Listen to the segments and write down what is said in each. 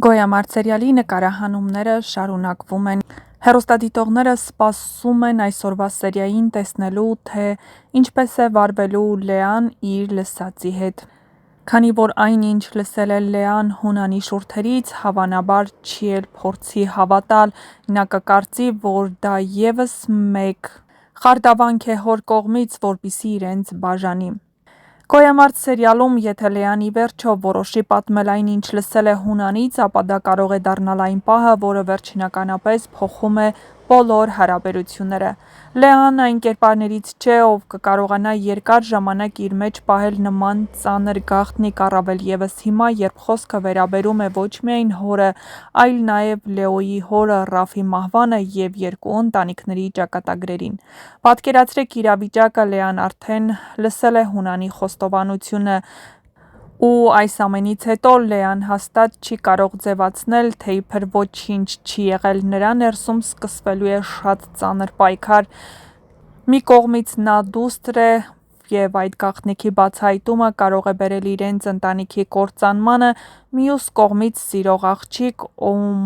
Գոյամարտ սերիալի նկարահանումները շարունակվում են։ Հեռուստադիտողները սպասում են այսօրվա սերիային տեսնելու, թե ինչպես է վարվելու Լեան իր լսածի հետ։ Քանի որ այն, ինչ լսել է Լեան Հունանի շուրթերից, հավանաբար չի էլ փորձի հավատալ, նա կկարծի, որ դա ևս մեկ խարդավանք է հոր կողմից, որպեսզի իրենց բաժանի։ Գոյամարտ սերիալում, եթե Լեան ի վերջո որոշի պատմել այն, ինչ լսել է Հունանից, ապա դա կարող է դառնալ այն պահը, որը վերջնականապես փոխում է բոլոր հարաբերությունները։ Լեան այն կերպարներից չէ, ով կկարողանա երկար ժամանակ իր մեջ պահել նման ծանր գաղտնիք, առավել ևս հիմա, երբ խոսքը վերաբերում է ոչ միայն հորը, այլ նաև Լեոյի հորը Ռաֆի մահվանը և երկու ընտանիքների ճակատագրերին։ Պատկերացրեք իրավիճակը, Լեան արդեն լսել է Հունանի խոստովանությունը, ու այս ամենից հետո Լեան հաստատ չի կարող ձևացնել, թե իբր ոչինչ չի եղել, նրա ներսում սկսվելու է շատ ծանր պայքար։ Մի կողմից նա դուստր է, և այդ գաղտնիքի բացահայտումը կարող է բերել իրենց ընտանիքի կործանմանը, մյուս կողմից սիրող աղջիկ, ում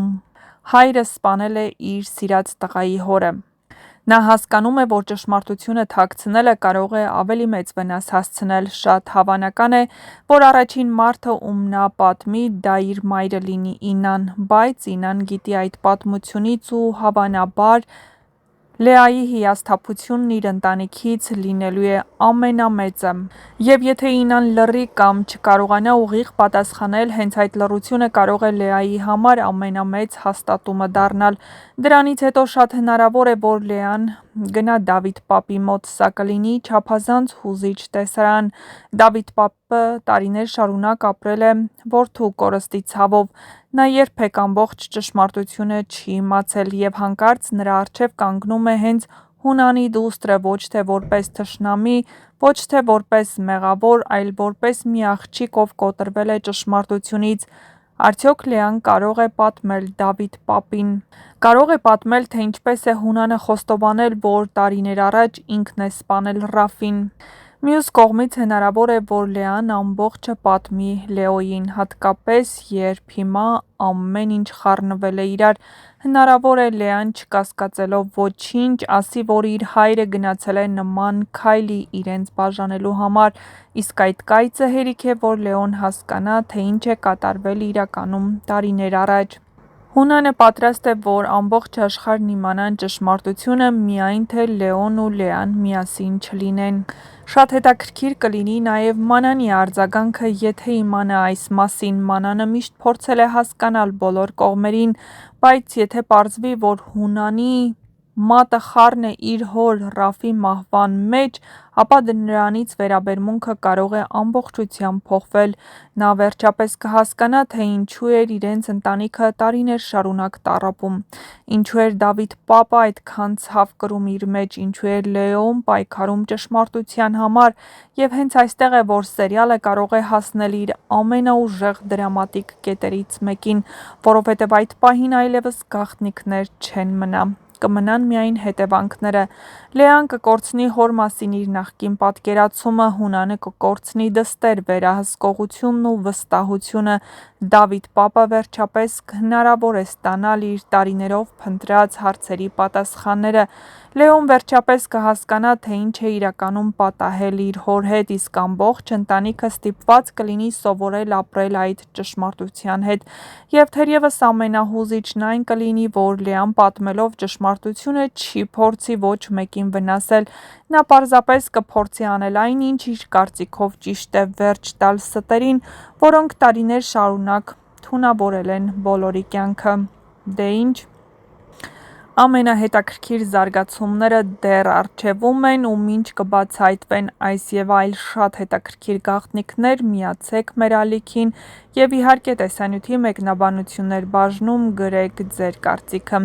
հայրը սպանել է իր սիրած տղայի հորը։ Նա հասկանում է, որ ճշմարտությունը թաքցնելը կարող է ավելի մեծ վնաս հասցնել։ Շատ հավանական է, որ առաջին մարդը, ում նա պատմի, դա իր մայրը լինի՝ Ինան, բայց Ինան գիտի այդ պատմությունից ու հավանաբար Լեայի հիասթափությունն իր ընտանիքից լինելու է ամենամեծը։ Եվ եթե Ինան լռի կամ չկարողանա ուղիղ պատասխանել, հենց այդ լռությունը կարող է Լեայի համար ամենամեծ հաստատումը դառնալ։ Դրանից հետո շատ հնարավոր է, որ Լեան գնա Դավիթ պապի մոտ, սա կլինի չափազանց հուզիչ տեսարան։ Դավիթ պապը տարիներ շարունակ ապրել է որդու կորստի ցավով։ Նա երբեք ամբողջ ճշմարտությունը չի իմացել, և հանկարծ նրա առջև կանգնում է հենց Հունանի դուստրը, ոչ թե որպես թշնամի, ոչ թե որպես մեղավոր, այլ որպես մի աղջիկ, ով կոտրվել է ճշմարտությունից։ Արդյոք Լեան կարող է պատմել Դավիթ պապին։ Կարող է պատմել, թե ինչպես է Հունանը խոստովանել, որ տարիներ առաջ ինքն է սպանել Ռաֆին։ Մյուս կողմից հնարավոր է, որ Լեան ամբողջը պատմի Լեոյին, հատկապես երբ հիմա ամեն ինչ խառնվել է իրար։ Հնարավոր է Լեան, չկասկածելով ոչինչ, ասի, որ իր հայրը գնացել է նման քայլի իրենց բաժանելու համար, իսկ այդ կայծը հերիք է, որ Լեոն հասկանա, թե ինչ է կատարվել իրականում տարիներ առաջ։ Հունանը պատրաստ է, որ ամբողջ աշխարհն իմանան ճշմարտությունը, միայն թե Լեոն ու Լեան միասին չլինեն։ Շատ հետաքրքիր կլինի նաև Մանանի արձագանքը, եթե իմանա այս մասին։ Մանանը միշտ փորձել է հասկանալ բոլոր կողմերին, բայց եթե պարզվի, որ Հունանի մատը խառն է իր հոր Ռաֆի մահվան մեջ, ապա նրանից վերաբերմունքը կարող է ամբողջությամբ փոխվել։ Նա վերջապես կհասկանա, թե ինչու էր իրենց ընտանիքը տարիներ շարունակ տառապում, ինչու էր Դավիթ պապը այդքան ցավ կրում իր մեջ, ինչու էր Լեոն պայքարում ճշմարտության համար։ Եվ հենց այստեղ է, որ սերիալը կարող է հասնել իր ամենաուժեղ դրամատիկ կետերից մեկին, որովհետև այդ պահին այլևս գաղտնիքներ չեն մնա, կմնան միայն հետևանքները։ Լեան կկորցնի հոր մասին իր նախկին պատկերացումը, Հունանը կկորցնի դստեր, վերահսկողությունն ու վստահությունը, Դավիթ պապը վերջապես հնարավոր է ստանալ իր տարիներով փնտրած հարցերի պատասխանները, Լեոն վերջապես կհասկանա, թե ինչ է իրականում պատահել իր հոր հետ, իսկ ամբողջ ընտանիքը ստիպված կլինի սովորել ապրել այդ ճշմարտության հետ։ Եվ թերևս ամենահուզիչն այն կլինի, որ Լեան պատմելով ճշմարտությունը չի փորձի ոչ մեկին վնասել, նա պարզապես կփորձի անել այն, ինչ իր կարծիքով ճիշտ է, վերջ տալ ստերին, որոնք տարիներ շարունակ թունավորել են բոլորի կյանքը։ Դե ինչ, ամենահետաքրքիր զարգացումները դեռ առջևում են, ու մինչ կբացահայտվեն այս և այլ շատ հետաքրքիր գաղտնիքներ, միացեք մեր ալիքին և իհարկե տեսանյութի մեկնաբանություններ բաժնում գրեք ձեր կարծիքը։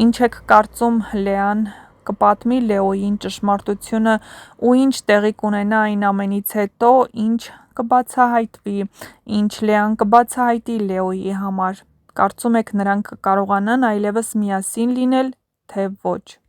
Ինչ եք կարծում, Լեան կպատմի Լեոյին ճշմարտությունը, ու ինչ տեղի կունենա այն ամենից հետո, ինչ կբացահայտվի, ինչ Լեան կբացահայտի Լեոյի համար։ Կարծում եք նրանք կկարողանան այլևս միասին լինել, թե ոչ։